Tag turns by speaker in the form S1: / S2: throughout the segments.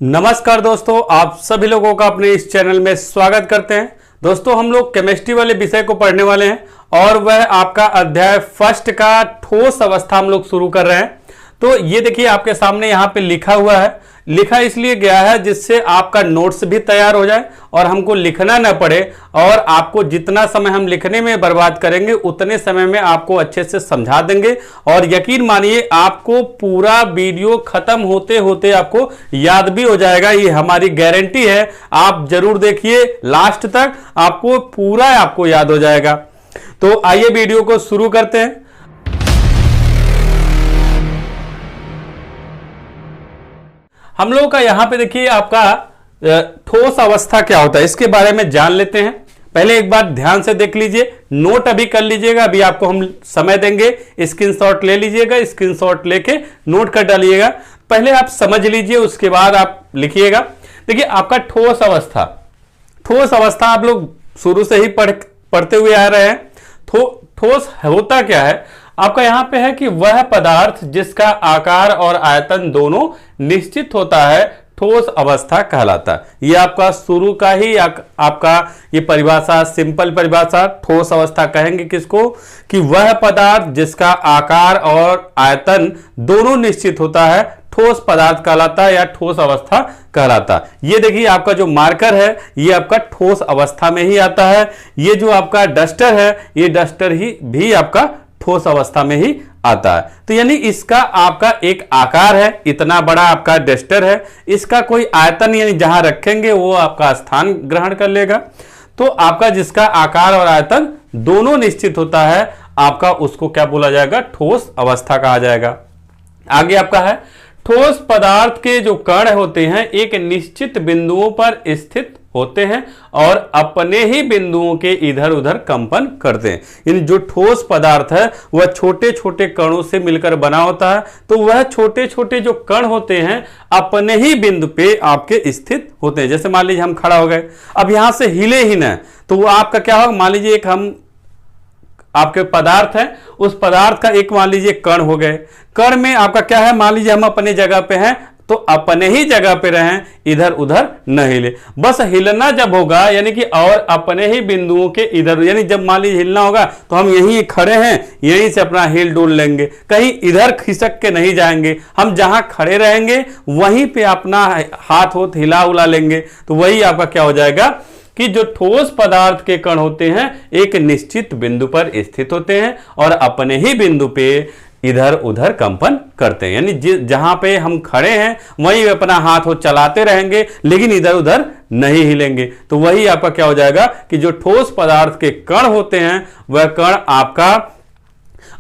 S1: नमस्कार दोस्तों, आप सभी लोगों का अपने इस चैनल में स्वागत करते हैं। दोस्तों, हम लोग केमिस्ट्री वाले विषय को पढ़ने वाले हैं और वह आपका अध्याय फर्स्ट का ठोस अवस्था हम लोग शुरू कर रहे हैं। तो ये देखिए आपके सामने यहाँ पे लिखा हुआ है। लिखा इसलिए गया है जिससे आपका नोट्स भी तैयार हो जाए और हमको लिखना ना पड़े, और आपको जितना समय हम लिखने में बर्बाद करेंगे उतने समय में आपको अच्छे से समझा देंगे। और यकीन मानिए आपको पूरा वीडियो खत्म होते होते आपको याद भी हो जाएगा, ये हमारी गारंटी है। आप जरूर देखिए लास्ट तक, आपको पूरा आपको याद हो जाएगा। तो आइए वीडियो को शुरू करते हैं। हम लोगों का यहां पे देखिए आपका ठोस अवस्था क्या होता है, इसके बारे में जान लेते हैं। पहले एक बार ध्यान से देख लीजिए, नोट अभी कर लीजिएगा। अभी आपको हम समय देंगे, स्क्रीनशॉट ले लीजिएगा, स्क्रीनशॉट लेके नोट कर डालिएगा। पहले आप समझ लीजिए, उसके बाद आप लिखिएगा। देखिए आपका ठोस अवस्था, ठोस अवस्था आप लोग शुरू से ही पढ़ते हुए आ रहे हैं। ठोस होता क्या है आपका यहाँ पे है कि वह पदार्थ जिसका आकार और आयतन दोनों निश्चित होता है ठोस अवस्था कहलाता है। ये आपका शुरू का ही आपका ये परिभाषा, सिंपल परिभाषा, ठोस अवस्था कहेंगे किसको, कि वह पदार्थ जिसका आकार और आयतन दोनों निश्चित होता है ठोस पदार्थ कहलाता है या ठोस अवस्था कहलाता है। ये देखिए आपका जो मार्कर है ये आपका ठोस अवस्था में ही आता है। ये जो आपका डस्टर है ये डस्टर ही भी आपका ठोस अवस्था में ही आता है। तो यानी इसका आपका एक आकार है, इतना बड़ा आपका डस्टर है, इसका कोई आयतन यानी जहां रखेंगे वो आपका स्थान ग्रहण कर लेगा। तो आपका जिसका आकार और आयतन दोनों निश्चित होता है आपका, उसको क्या बोला जाएगा, ठोस अवस्था कहा जाएगा। आगे आपका है ठोस पदार्थ के जो कण होते हैं एक निश्चित बिंदुओं पर स्थित होते हैं और अपने ही बिंदुओं के इधर उधर कंपन करते हैं। यानी जो ठोस पदार्थ है वह छोटे छोटे कणों से मिलकर बना होता है। तो वह छोटे छोटे जो कण होते हैं अपने ही बिंदु पे आपके स्थित होते हैं। जैसे मान लीजिए हम खड़ा हो गए, अब यहां से हिले ही ना, तो वो आपका क्या होगा, मान लीजिए एक हम आपके पदार्थ है, उस पदार्थ का एक मान लीजिए कण हो गए। कण में आपका क्या है, मान लीजिए हम अपने जगह पे हैं तो अपने ही जगह पे रहें, इधर उधर न हिले। बस हिलना जब होगा यानी कि और अपने ही बिंदुओं के इधर, यानी जब मान लीजिए हिलना होगा तो हम यहीं खड़े हैं, यहीं से अपना हिल डुल लेंगे, कहीं इधर खिसक के नहीं जाएंगे। हम जहां खड़े रहेंगे वहीं पे अपना हाथ होत हिला उला लेंगे। तो वही आपका क्या हो जाएगा कि जो ठोस पदार्थ के कण होते हैं एक निश्चित बिंदु पर स्थित होते हैं और अपने ही बिंदु पे इधर उधर कंपन करते हैं। यानी जहां पे हम खड़े हैं वहीं अपना हाथ चलाते रहेंगे लेकिन इधर उधर नहीं हिलेंगे। तो वही आपका क्या हो जाएगा कि जो ठोस पदार्थ के कण होते हैं वह कण आपका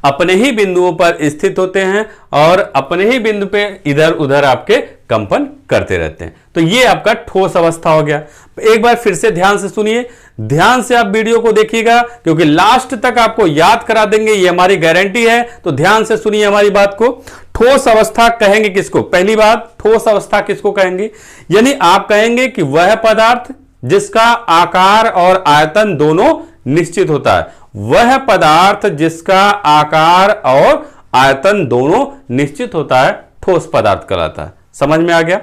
S1: अपने ही बिंदुओं पर स्थित होते हैं और अपने ही बिंदु पे इधर उधर आपके कंपन करते रहते हैं। तो ये आपका ठोस अवस्था हो गया। एक बार फिर से ध्यान से सुनिए, ध्यान से आप वीडियो को देखिएगा क्योंकि लास्ट तक आपको याद करा देंगे, ये हमारी गारंटी है। तो ध्यान से सुनिए हमारी बात को। ठोस अवस्था कहेंगे किसको, पहली बात ठोस अवस्था किसको कहेंगे, यानी आप कहेंगे कि वह पदार्थ जिसका आकार और आयतन दोनों निश्चित होता है, वह पदार्थ जिसका आकार और आयतन दोनों निश्चित होता है ठोस पदार्थ कहलाता है। समझ में आ गया।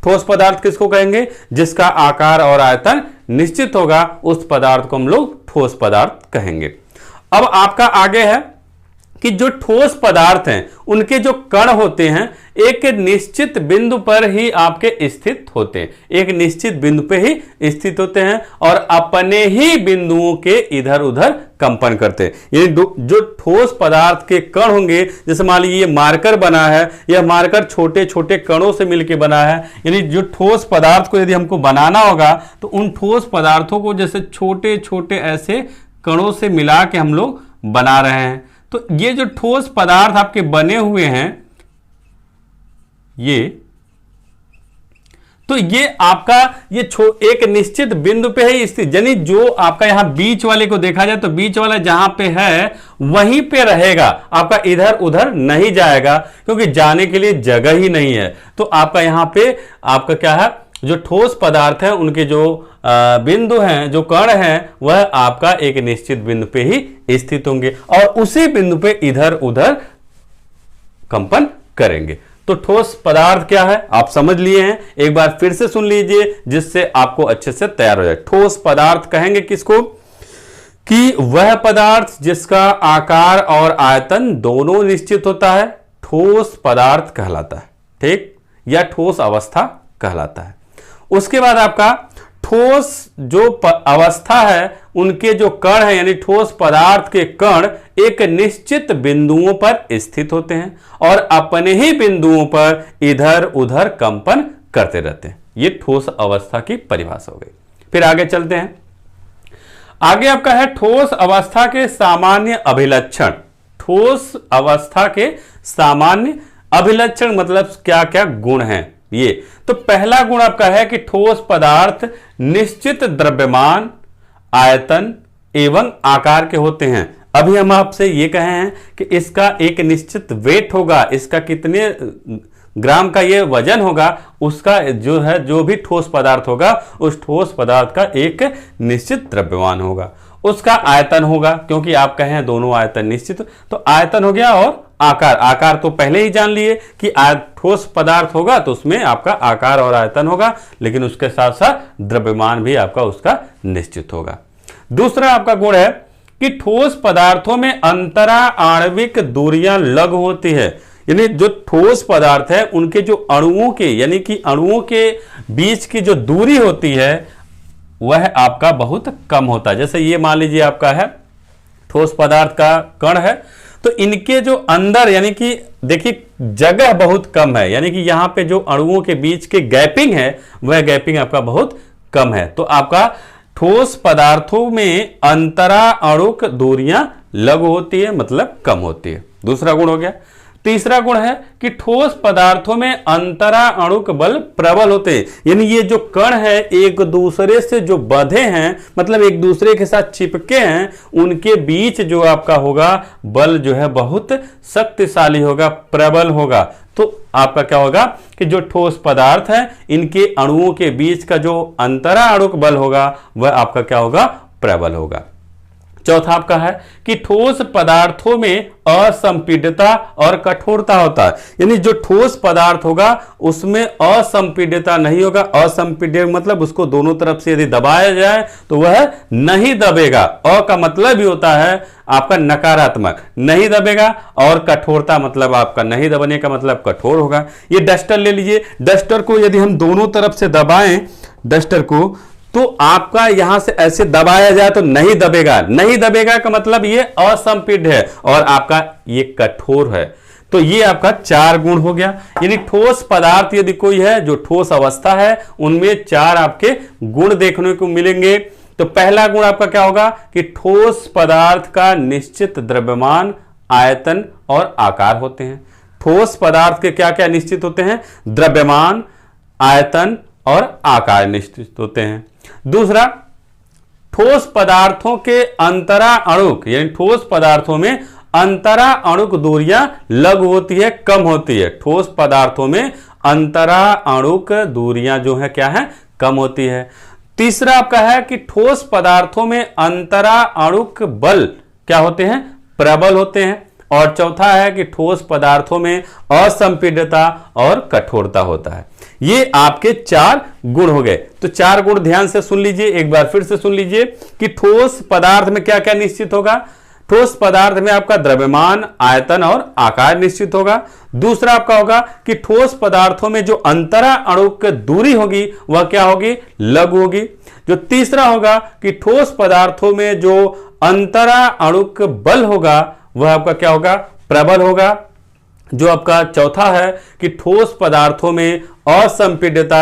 S1: ठोस पदार्थ किसको कहेंगे, जिसका आकार और आयतन निश्चित होगा, उस पदार्थ को हम लोग ठोस पदार्थ कहेंगे। अब आपका आगे है कि जो ठोस पदार्थ हैं उनके जो कण होते हैं एक निश्चित बिंदु पर ही आपके स्थित होते हैं, एक निश्चित बिंदु पे ही स्थित होते हैं और अपने ही बिंदुओं के इधर उधर कंपन करते हैं। यानी जो ठोस पदार्थ के कण होंगे, जैसे मान लीजिए ये मार्कर बना है, यह मार्कर छोटे छोटे कणों से मिलकर बना है। यानी जो ठोस पदार्थ को यदि हमको बनाना होगा तो उन ठोस पदार्थों को जैसे छोटे छोटे ऐसे कणों से मिला के हम लोग बना रहे हैं। तो ये जो ठोस पदार्थ आपके बने हुए हैं ये, तो ये आपका ये एक निश्चित बिंदु पे है स्थित। यानी जो आपका यहां बीच वाले को देखा जाए तो बीच वाला जहां पे है वहीं पे रहेगा, आपका इधर उधर नहीं जाएगा क्योंकि जाने के लिए जगह ही नहीं है। तो आपका यहां पे आपका क्या है, जो ठोस पदार्थ है उनके जो बिंदु हैं, जो कण हैं, वह आपका एक निश्चित बिंदु पे ही स्थित होंगे और उसी बिंदु पे इधर उधर कंपन करेंगे। तो ठोस पदार्थ क्या है आप समझ लिए हैं, एक बार फिर से सुन लीजिए जिससे आपको अच्छे से तैयार हो जाए। ठोस पदार्थ कहेंगे किसको कि वह पदार्थ जिसका आकार और आयतन दोनों निश्चित होता है, ठोस पदार्थ कहलाता है, ठीक, या ठोस अवस्था कहलाता है। उसके बाद आपका ठोस जो अवस्था है उनके जो कण है यानी ठोस पदार्थ के कण एक निश्चित बिंदुओं पर स्थित होते हैं और अपने ही बिंदुओं पर इधर उधर कंपन करते रहते हैं। ये ठोस अवस्था की परिभाषा हो गई। फिर आगे चलते हैं। आगे आपका है ठोस अवस्था के सामान्य अभिलक्षण। ठोस अवस्था के सामान्य अभिलक्षण मतलब क्या क्या गुण हैं ये। तो पहला गुण आपका है कि ठोस पदार्थ निश्चित द्रव्यमान, आयतन एवं आकार के होते हैं। अभी हम आपसे ये कहे हैं कि इसका एक निश्चित वेट होगा, इसका कितने ग्राम का ये वजन होगा, उसका जो है जो भी ठोस पदार्थ होगा उस ठोस पदार्थ का एक निश्चित द्रव्यमान होगा, उसका आयतन होगा, क्योंकि आप कहें दोनों आयतन निश्चित, तो आयतन हो गया और आकार। आकार तो पहले ही जान लिए कि ठोस पदार्थ होगा तो उसमें आपका आकार और आयतन होगा, लेकिन उसके साथ साथ द्रव्यमान भी आपका उसका निश्चित होगा। दूसरा आपका गुण है कि ठोस पदार्थों में अंतरा आणविक दूरियां लघु होती है, यानी जो ठोस पदार्थ है उनके जो अणुओं के यानी कि अणुओं के बीच की जो दूरी होती है वह आपका बहुत कम होता है। जैसे ये मान लीजिए आपका है ठोस पदार्थ का कण है, तो इनके जो अंदर यानी कि देखिए जगह बहुत कम है, यानी कि यहां पे जो अणुओं के बीच के गैपिंग है वह गैपिंग आपका बहुत कम है। तो आपका ठोस पदार्थों में अंतरा अणुक दूरियां लघु होती है मतलब कम होती है। दूसरा गुण हो गया। तीसरा गुण है कि ठोस पदार्थों में अंतरा अणुक बल प्रबल होते हैं, यानी ये जो कण है एक दूसरे से जो बंधे हैं मतलब एक दूसरे के साथ चिपके हैं, उनके बीच जो आपका होगा बल जो है बहुत शक्तिशाली होगा, प्रबल होगा। तो आपका क्या होगा कि जो ठोस पदार्थ है इनके अणुओं के बीच का जो अंतरा अणुक बल होगा वह आपका क्या होगा, प्रबल होगा। चौथा आपका है कि ठोस पदार्थों में असंपीड्यता और कठोरता होता है, यानी जो ठोस पदार्थ होगा उसमें असंपीड्यता नहीं होगा। असंपीड्य मतलब उसको दोनों तरफ से यदि दबाया जाए तो वह नहीं दबेगा। अ का मतलब भी होता है आपका नकारात्मक, नहीं दबेगा, और कठोरता मतलब आपका नहीं दबने का मतलब कठोर होगा। ये डस्टर ले लीजिए, डस्टर को यदि हम दोनों तरफ से दबाएं डस्टर को तो आपका यहां से ऐसे दबाया जाए तो नहीं दबेगा। नहीं दबेगा का मतलब ये असंपीड्य है और आपका ये कठोर है। तो ये आपका 4 गुण हो गया, यानी ठोस पदार्थ यदि कोई है जो ठोस अवस्था है उनमें 4 आपके गुण देखने को मिलेंगे। तो पहला गुण आपका क्या होगा कि ठोस पदार्थ का निश्चित द्रव्यमान, आयतन और आकार होते हैं। ठोस पदार्थ के क्या क्या निश्चित होते हैं, द्रव्यमान, आयतन और आकार निश्चित होते हैं। दूसरा, ठोस पदार्थों के अंतरा अणुक यानी ठोस पदार्थों में अंतरा अणुक दूरियां लघु होती है, कम होती है। ठोस पदार्थों में अंतरा अणुक दूरियां जो है क्या है, कम होती है। तीसरा आपका है कि ठोस पदार्थों में अंतरा अणुक बल क्या होते हैं, प्रबल होते हैं। और चौथा है कि ठोस पदार्थों में असंपीड्यता और कठोरता होता है। ये आपके 4 गुण हो गए। तो 4 गुण ध्यान से सुन लीजिए, एक बार फिर से सुन लीजिए कि ठोस पदार्थ में क्या क्या निश्चित होगा। ठोस पदार्थ में आपका द्रव्यमान, आयतन और आकार निश्चित होगा। दूसरा आपका होगा कि ठोस पदार्थों में जो अंतरा अणुक दूरी होगी वह क्या होगी, लघु होगी। जो तीसरा होगा कि ठोस पदार्थों में जो अंतरा अणुक बल होगा वह आपका क्या होगा, प्रबल होगा। जो आपका चौथा है कि ठोस पदार्थों में असंपीड्यता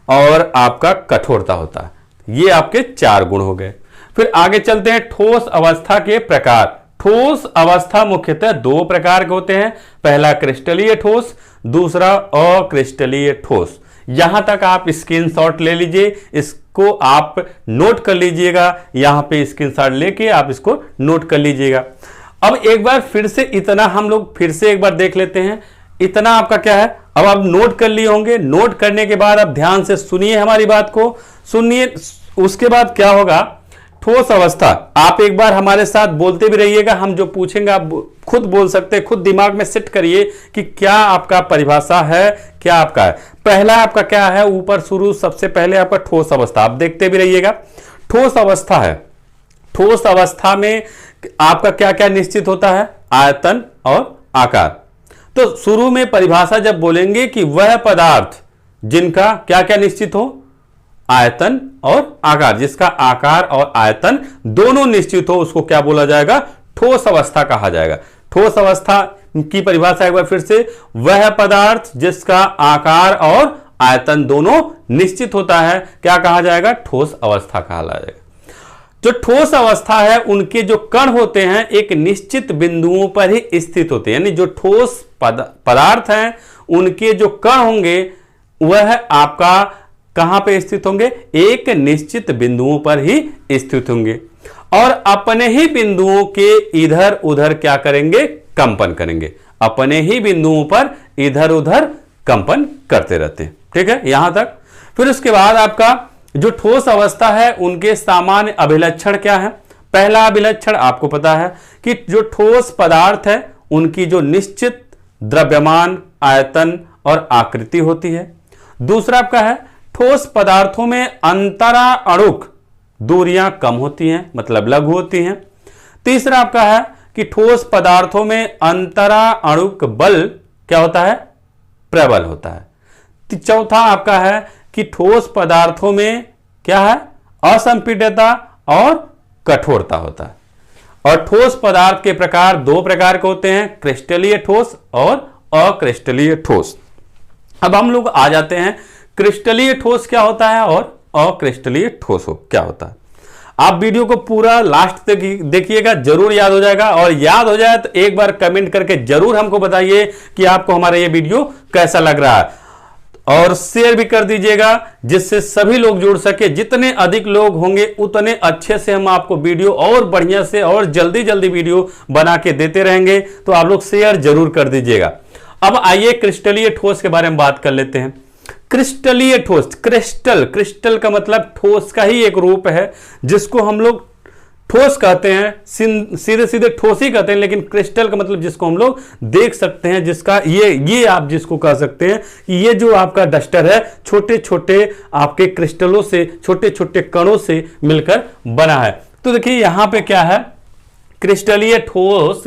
S1: और आपका कठोरता होता है। ये आपके 4 गुण हो गए। फिर आगे चलते हैं ठोस अवस्था के प्रकार। ठोस अवस्था मुख्यतः 2 प्रकार के होते हैं। पहला क्रिस्टलीय ठोस, दूसरा अक्रिस्टलीय ठोस। यहां तक आप स्क्रीनशॉट ले लीजिए, इसको आप नोट कर लीजिएगा। यहां पे स्क्रीनशॉट लेके आप इसको नोट कर लीजिएगा। अब एक बार फिर से इतना हम लोग फिर से एक बार देख लेते हैं। इतना आपका क्या है, अब आप नोट कर लिए होंगे। नोट करने के बाद आप ध्यान से सुनिए, हमारी बात को सुनिए। उसके बाद क्या होगा, ठोस अवस्था, आप एक बार हमारे साथ बोलते भी रहिएगा, हम जो पूछेंगे आप खुद बोल सकते हैं, खुद दिमाग में सेट करिए कि क्या आपका परिभाषा है, क्या आपका है। पहला आपका क्या है, ऊपर शुरू सबसे पहले आपका ठोस अवस्था, आप देखते भी रहिएगा। ठोस अवस्था है, ठोस अवस्था में आपका क्या क्या निश्चित होता है, आयतन और आकार। तो शुरू में परिभाषा जब बोलेंगे कि वह पदार्थ जिनका क्या क्या निश्चित हो, आयतन और आकार, जिसका आकार और आयतन दोनों निश्चित हो, उसको क्या बोला जाएगा, ठोस अवस्था कहा जाएगा। ठोस अवस्था की परिभाषा एक बार फिर से, वह पदार्थ जिसका आकार और आयतन दोनों निश्चित होता है, क्या कहा जाएगा, ठोस अवस्था कहा जाएगा। जो ठोस अवस्था है उनके जो कण होते हैं एक निश्चित बिंदुओं पर ही स्थित होते हैं, यानी जो ठोस पदार्थ हैं उनके जो कण होंगे वह आपका कहां पे स्थित होंगे, एक निश्चित बिंदुओं पर ही स्थित होंगे और अपने ही बिंदुओं के इधर उधर क्या करेंगे, कंपन करेंगे, अपने ही बिंदुओं पर इधर उधर कंपन करते रहते हैं। ठीक है, यहां तक। फिर उसके बाद आपका जो ठोस अवस्था है उनके सामान्य अभिलक्षण क्या है। पहला अभिलक्षण आपको पता है कि जो ठोस पदार्थ है उनकी जो निश्चित द्रव्यमान, आयतन और आकृति होती है। दूसरा आपका है ठोस पदार्थों में अंतरा अणुक दूरियां कम होती हैं, मतलब लघु होती हैं। तीसरा आपका है कि ठोस पदार्थों में अंतरा अणुक बल क्या होता है, प्रबल होता है। चौथा आपका है कि ठोस पदार्थों में क्या है, असंपीड्यता और कठोरता होता है। और ठोस पदार्थ के प्रकार दो प्रकार के होते हैं, क्रिस्टलीय ठोस और अक्रिस्टलीय ठोस। अब हम लोग आ जाते हैं क्रिस्टलीय ठोस क्या होता है और अक्रिस्टलीय ठोस क्या होता है। आप वीडियो को पूरा लास्ट तक देखिएगा, जरूर याद हो जाएगा, और याद हो जाए तो एक बार कमेंट करके जरूर हमको बताइए कि आपको हमारा ये वीडियो कैसा लग रहा है, और शेयर भी कर दीजिएगा जिससे सभी लोग जुड़ सके। जितने अधिक लोग होंगे उतने अच्छे से हम आपको वीडियो और बढ़िया से और जल्दी जल्दी वीडियो बना के देते रहेंगे, तो आप लोग शेयर जरूर कर दीजिएगा। अब आइए क्रिस्टलीय ठोस के बारे में बात कर लेते हैं। क्रिस्टलीय ठोस, क्रिस्टल का मतलब ठोस का ही एक रूप है जिसको हम लोग ठोस कहते हैं, सीधे सीधे ठोस ही कहते हैं, लेकिन क्रिस्टल का मतलब जिसको हम लोग देख सकते हैं, जिसका ये आप जिसको कह सकते हैं कि ये जो आपका डस्टर है छोटे छोटे आपके क्रिस्टलों से, छोटे छोटे कणों से मिलकर बना है। तो देखिए यहां पे क्या है, क्रिस्टलीय ठोस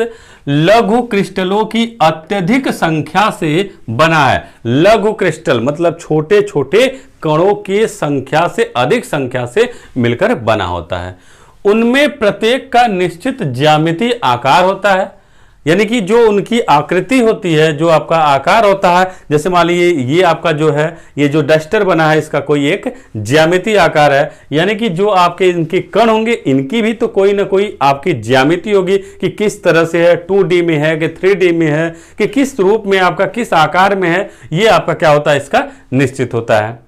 S1: लघु क्रिस्टलों की अत्यधिक संख्या से बना है। लघु क्रिस्टल मतलब छोटे छोटे कणों की संख्या से, अधिक संख्या से मिलकर बना होता है। उनमें प्रत्येक का निश्चित ज्यामितीय आकार होता है, यानी कि जो उनकी आकृति होती है, जो आपका आकार होता है, जैसे मान लीजिए ये आपका जो है, ये जो डस्टर बना है इसका कोई एक ज्यामितीय आकार है, यानी कि जो आपके इनके कण होंगे इनकी भी तो कोई ना कोई आपकी ज्यामिति होगी कि किस तरह से है, 2D में है कि 3D में है, कि किस रूप में आपका किस आकार में है, ये आपका क्या होता है, इसका निश्चित होता है।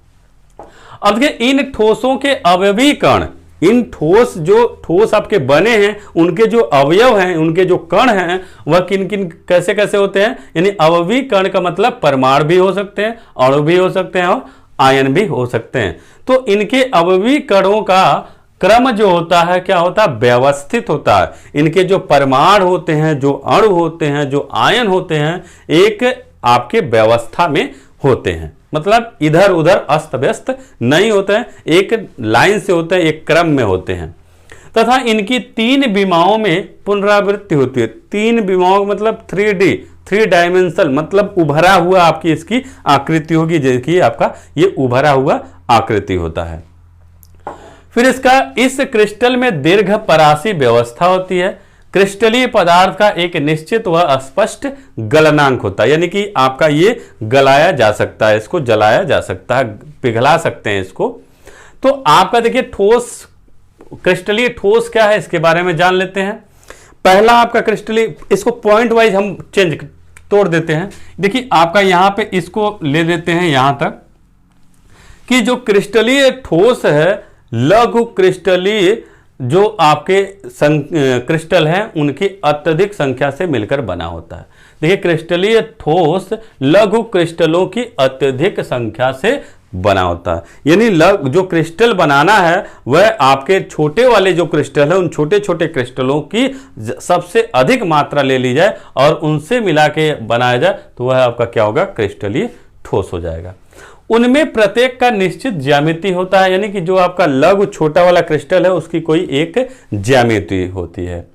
S1: अब देखिए इन ठोसों के अवयवी कण, इन ठोस जो ठोस आपके बने हैं उनके जो अवयव हैं, उनके जो कण हैं वह किन किन कैसे कैसे होते हैं, यानी अवयवी कण का मतलब परमाणु भी हो सकते हैं, अणु भी हो सकते हैं और आयन भी हो सकते हैं। तो इनके अवयवी कणों का क्रम जो होता है क्या होता है, व्यवस्थित होता है। इनके जो परमाणु होते हैं, जो अणु होते हैं, जो आयन होते हैं, एक आपके व्यवस्था में होते हैं, मतलब इधर उधर अस्त व्यस्त नहीं होते हैं, एक लाइन से होते हैं, एक क्रम में होते हैं। तथा इनकी 3 विमाओं में पुनरावृत्ति होती है। 3 विमाओं मतलब 3D, 3 डायमेंशनल, मतलब उभरा हुआ आपकी इसकी आकृति होगी, जैसे आपका ये उभरा हुआ आकृति होता है। फिर इस क्रिस्टल में दीर्घ परासी व्यवस्था होती है। क्रिस्टलीय पदार्थ का एक निश्चित व स्पष्ट गलनांक होता है, यानी कि आपका ये गलाया जा सकता है, इसको जलाया जा सकता है, पिघला सकते हैं इसको। तो आपका देखिए ठोस, क्रिस्टलीय ठोस क्या है इसके बारे में जान लेते हैं। पहला आपका क्रिस्टलीय, इसको पॉइंट वाइज हम तोड़ देते हैं। देखिए आपका यहां पे इसको ले देते हैं यहां तक कि जो क्रिस्टलीय ठोस है, लघु क्रिस्टलीय जो आपके क्रिस्टल हैं उनकी अत्यधिक संख्या से मिलकर बना होता है। देखिए क्रिस्टलीय ठोस लघु क्रिस्टलों की अत्यधिक संख्या से बना होता है। यानी जो क्रिस्टल बनाना है वह आपके छोटे वाले जो क्रिस्टल है उन छोटे छोटे क्रिस्टलों की सबसे अधिक मात्रा ले ली जाए और उनसे मिला के बनाया जाए तो वह आपका क्या होगा, क्रिस्टलीय ठोस हो जाएगा। उनमें प्रत्येक का निश्चित ज्यामिति होता है, यानी कि जो आपका लघु छोटा वाला क्रिस्टल है उसकी कोई एक ज्यामिति होती है।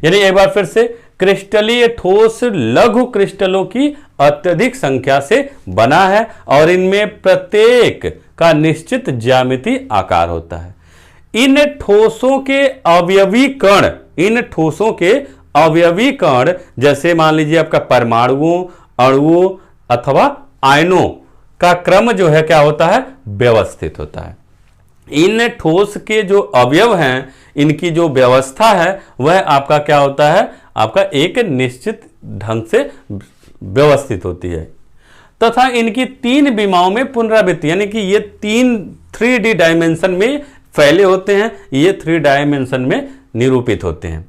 S1: यानी एक बार फिर से, क्रिस्टलीय ठोस लघु क्रिस्टलों की अत्यधिक संख्या से बना है और इनमें प्रत्येक का निश्चित ज्यामिति आकार होता है। इन ठोसों के अवयवी कण जैसे मान लीजिए आपका परमाणुओं, अणुओं अथवा आयनों का क्रम जो है क्या होता है, व्यवस्थित होता है। इन ठोस के जो अवयव हैं, इनकी जो व्यवस्था है वह आपका क्या होता है, आपका एक निश्चित ढंग से व्यवस्थित होती है तथा इनकी 3 विमाओं में पुनरावृत्ति, यानी कि ये 3D डायमेंशन में फैले होते हैं, ये 3 डायमेंशन में निरूपित होते हैं।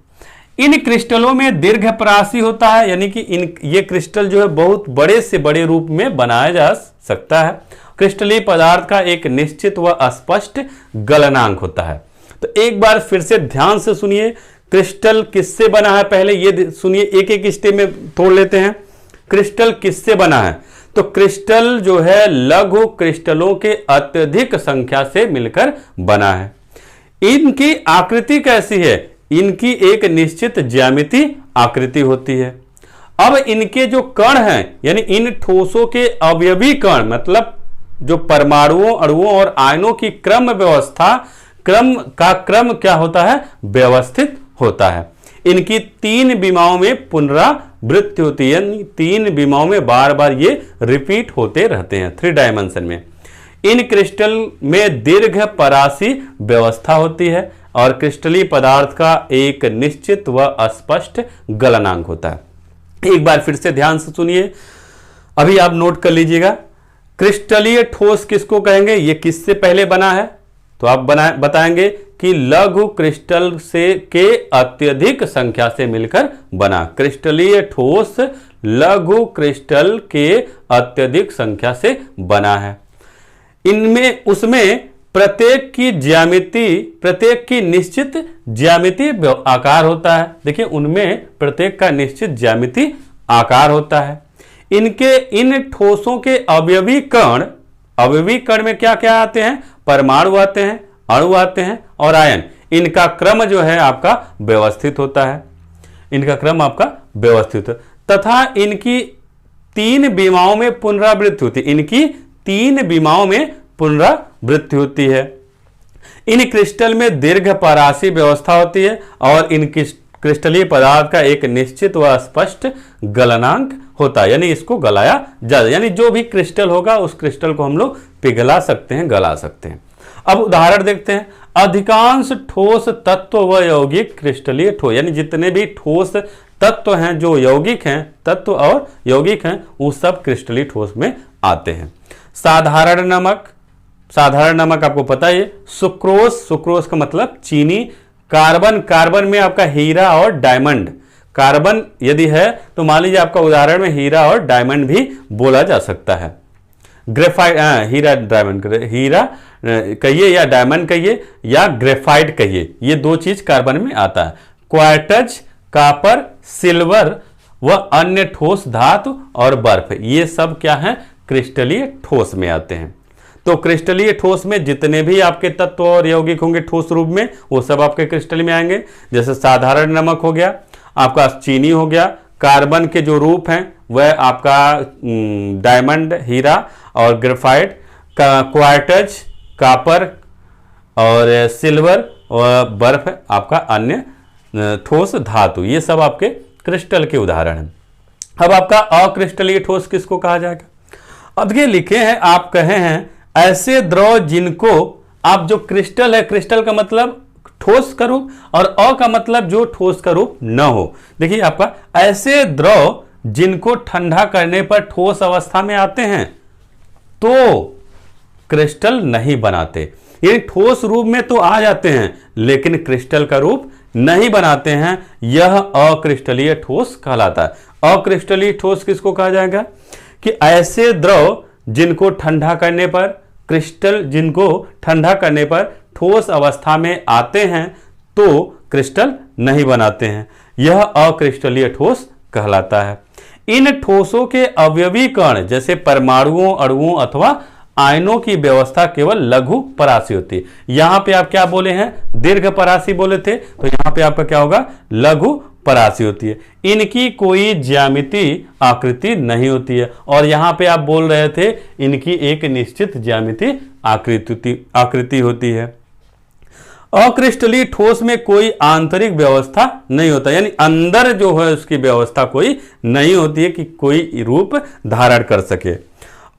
S1: इन क्रिस्टलों में दीर्घपरासी होता है, यानी कि ये क्रिस्टल जो है बहुत बड़े से बड़े रूप में बनाया जा सकता है। क्रिस्टलीय पदार्थ का एक निश्चित व स्पष्ट गलनांक होता है। तो एक बार फिर से ध्यान से सुनिए, क्रिस्टल किससे बना है, पहले ये सुनिए, एक एक स्टेप में तोड़ लेते हैं। क्रिस्टल किससे बना है, तो क्रिस्टल जो है लघु क्रिस्टलों के अत्यधिक संख्या से मिलकर बना है। इनकी आकृति कैसी है, इनकी एक निश्चित ज्यामिति आकृति होती है। अब इनके जो कण हैं, यानी इन ठोसों के अवयवी कण, मतलब जो परमाणुओं, अणुओं और आयनों की क्रम व्यवस्था, क्रम क्या होता है, व्यवस्थित होता है। इनकी 3 विमाओं में पुनरावृत्ति होती है, 3 विमाओं में बार बार ये रिपीट होते रहते हैं 3 डायमेंशन में। इन क्रिस्टल में दीर्घ परासी व्यवस्था होती है और क्रिस्टलीय पदार्थ का एक निश्चित व स्पष्ट गलनांक होता है। एक बार फिर से ध्यान से सुनिए, अभी आप नोट कर लीजिएगा। क्रिस्टलीय ठोस किसको कहेंगे, ये किससे पहले बना है, तो आप बताएंगे कि लघु क्रिस्टल के अत्यधिक संख्या से मिलकर बना। क्रिस्टलीय ठोस लघु क्रिस्टल के अत्यधिक संख्या से बना है। उसमें प्रत्येक की निश्चित ज्यामिति आकार होता है। देखिए, उनमें प्रत्येक का निश्चित ज्यामिति आकार होता है। इन ठोसों के अवयवी कण में क्या क्या आते हैं, परमाणु आते हैं, अणु आते हैं और आयन। इनका क्रम जो है आपका व्यवस्थित होता है, तथा इनकी 3 विमाओं में पुनरावृत्ति होती है। इन क्रिस्टल में दीर्घ परासी व्यवस्था होती है और इन क्रिस्टलीय पदार्थ का एक निश्चित व स्पष्ट गलनांक होता है, यानी इसको गलाया जाए, यानी जो भी क्रिस्टल होगा उस क्रिस्टल को हम लोग पिघला सकते हैं, गला सकते हैं। अब उदाहरण देखते हैं। अधिकांश ठोस तत्व व यौगिक क्रिस्टलीय ठोस, यानी जितने भी ठोस तत्व हैं, जो यौगिक हैं, तत्व और यौगिक हैं, वो सब क्रिस्टलीय ठोस में आते हैं। साधारण नमक आपको पता है, सुक्रोज का मतलब चीनी, कार्बन में आपका हीरा और डायमंड। कार्बन यदि है तो मान लीजिए आपका उदाहरण में हीरा और डायमंड भी बोला जा सकता है। ग्रेफाइट, हीरा कहिए या डायमंड कहिए या ग्रेफाइट कहिए, ये 2 चीज कार्बन में आता है। क्वार्टज, कापर, सिल्वर व अन्य ठोस धातु और बर्फ, ये सब क्या है, क्रिस्टलीय ठोस में आते हैं। तो क्रिस्टलीय ठोस में जितने भी आपके तत्व और यौगिक होंगे ठोस रूप में, वो सब आपके क्रिस्टल में आएंगे। जैसे साधारण नमक हो गया, आपका चीनी हो गया, कार्बन के जो रूप हैं वह आपका डायमंड, हीरा और ग्रेफाइट, क्वार्टज, कापर और सिल्वर और बर्फ आपका अन्य ठोस धातु, ये सब आपके क्रिस्टल के उदाहरण हैं। अब आपका अक्रिस्टलीय ठोस किसको कहा जाएगा, अब ये लिखे हैं, आप कहे हैं ऐसे द्रव जिनको आप, जो क्रिस्टल है, क्रिस्टल का मतलब ठोस का रूप और अ का मतलब जो ठोस का रूप न हो। देखिए आपका ऐसे द्रव जिनको ठंडा करने पर ठोस अवस्था में आते हैं तो क्रिस्टल नहीं बनाते, ये ठोस रूप में तो आ जाते हैं लेकिन क्रिस्टल का रूप नहीं बनाते हैं, यह अक्रिस्टलीय ठोस कहलाता है। अक्रिस्टलीय ठोस किसको कहा जाएगा कि ऐसे द्रव जिनको ठंडा करने पर क्रिस्टल जिनको ठंडा करने पर ठोस अवस्था में आते हैं तो क्रिस्टल नहीं बनाते हैं, यह अक्रिस्टलीय ठोस कहलाता है। इन ठोसों के अवयवी कण जैसे परमाणुओं, अणुओं अथवा आयनों की व्यवस्था केवल लघु परासी होती है। यहां पे आप क्या बोले हैं, दीर्घ परासी बोले थे, तो यहां पे आपका क्या होगा, लघु परासी होती है। इनकी कोई ज्यामिति आकृति नहीं होती है, और यहां पे आप बोल रहे थे इनकी एक निश्चित ज्यामिति आकृति होती है। अक्रिस्टलीय ठोस में कोई आंतरिक व्यवस्था नहीं होता, यानी अंदर जो है उसकी व्यवस्था कोई नहीं होती है कि कोई रूप धारण कर सके।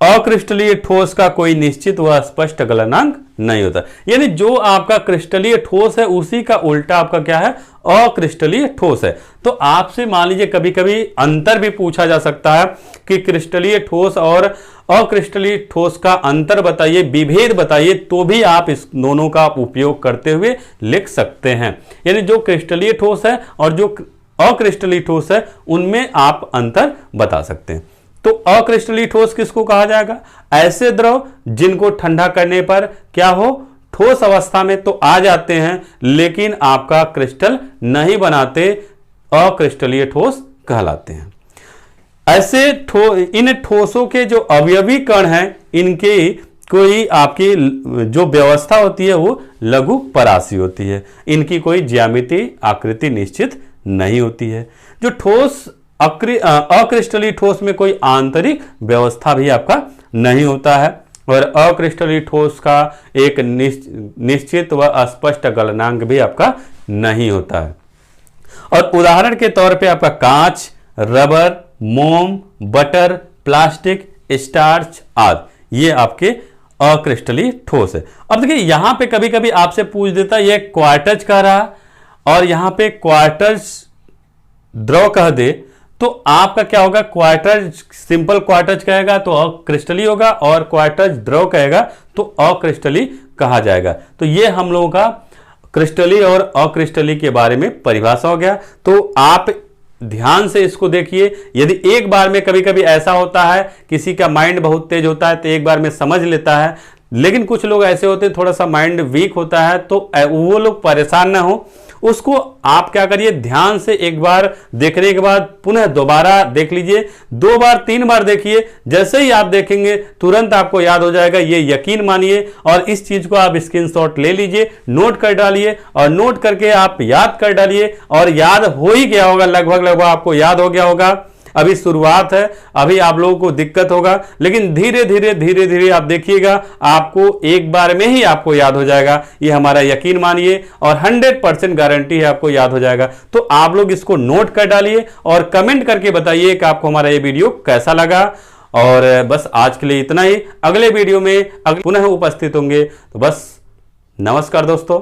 S1: अक्रिस्टलीय ठोस का कोई निश्चित व स्पष्ट गलनांक नहीं होता, यानी जो आपका क्रिस्टलीय ठोस है उसी का उल्टा आपका क्या है, अक्रिस्टलीय ठोस है। तो आपसे मान लीजिए कभी कभी अंतर भी पूछा जा सकता है कि क्रिस्टलीय ठोस और अक्रिस्टलीय ठोस का अंतर बताइए, विभेद बताइए, तो भी आप इस दोनों का उपयोग करते हुए लिख सकते हैं। यानी जो क्रिस्टलीय ठोस है और जो अक्रिस्टलीय ठोस है उनमें आप अंतर बता सकते हैं। तो अक्रिस्टलीय ठोस किसको कहा जाएगा, ऐसे द्रव जिनको ठंडा करने पर क्या हो, ठोस अवस्था में तो आ जाते हैं लेकिन आपका क्रिस्टल नहीं बनाते, अक्रिस्टलीय ठोस कहलाते हैं। ऐसे इन ठोसों के जो अवयवी कण हैं इनके कोई आपकी जो व्यवस्था होती है वो लघु परासी होती है, इनकी कोई ज्यामिति आकृति निश्चित नहीं होती है। जो ठोस अक्रिस्टलीय ठोस में कोई आंतरिक व्यवस्था भी आपका नहीं होता है, और अक्रिस्टलीय ठोस का एक निश्चित व स्पष्ट गलनांक भी आपका नहीं होता है। और उदाहरण के तौर पे आपका कांच, रबर, मोम, बटर, प्लास्टिक, स्टार्च आदि ये आपके अक्रिस्टलीय ठोस है। अब देखिए यहां पे कभी कभी आपसे पूछ देता है ये क्वार्टज कह रहा और यहां पे क्वार्टज द्रव कह दे तो आपका क्या होगा, क्वार्टज सिंपल क्वार्टज कहेगा तो अक्रिस्टलीय होगा और क्वार्टज द्रव कहेगा तो अक्रिस्टलीय कहा जाएगा। तो ये हम लोगों का क्रिस्टलीय और अक्रिस्टलीय के बारे में परिभाषा हो गया। तो आप ध्यान से इसको देखिए, यदि एक बार में कभी कभी ऐसा होता है किसी का माइंड बहुत तेज होता है तो एक बार में समझ लेता है, लेकिन कुछ लोग ऐसे होते हैं थोड़ा सा माइंड वीक होता है तो वो लोग परेशान ना हो, उसको आप क्या करिए ध्यान से एक बार देखने के बाद पुनः दोबारा देख लीजिए, 2 बार 3 बार देखिए, जैसे ही आप देखेंगे तुरंत आपको याद हो जाएगा, ये यकीन मानिए। और इस चीज को आप स्क्रीनशॉट ले लीजिए, नोट कर डालिए और नोट करके आप याद कर डालिए और याद हो ही गया होगा, लगभग आपको याद हो गया होगा। अभी शुरुआत है, अभी आप लोगों को दिक्कत होगा, लेकिन धीरे धीरे आप देखिएगा आपको एक बार में ही आपको याद हो जाएगा, ये हमारा यकीन मानिए और 100% गारंटी है आपको याद हो जाएगा। तो आप लोग इसको नोट कर डालिए और कमेंट करके बताइए कि आपको हमारा ये वीडियो कैसा लगा। और बस आज के लिए इतना ही, अगले वीडियो में पुनः उपस्थित होंगे। तो बस नमस्कार दोस्तों।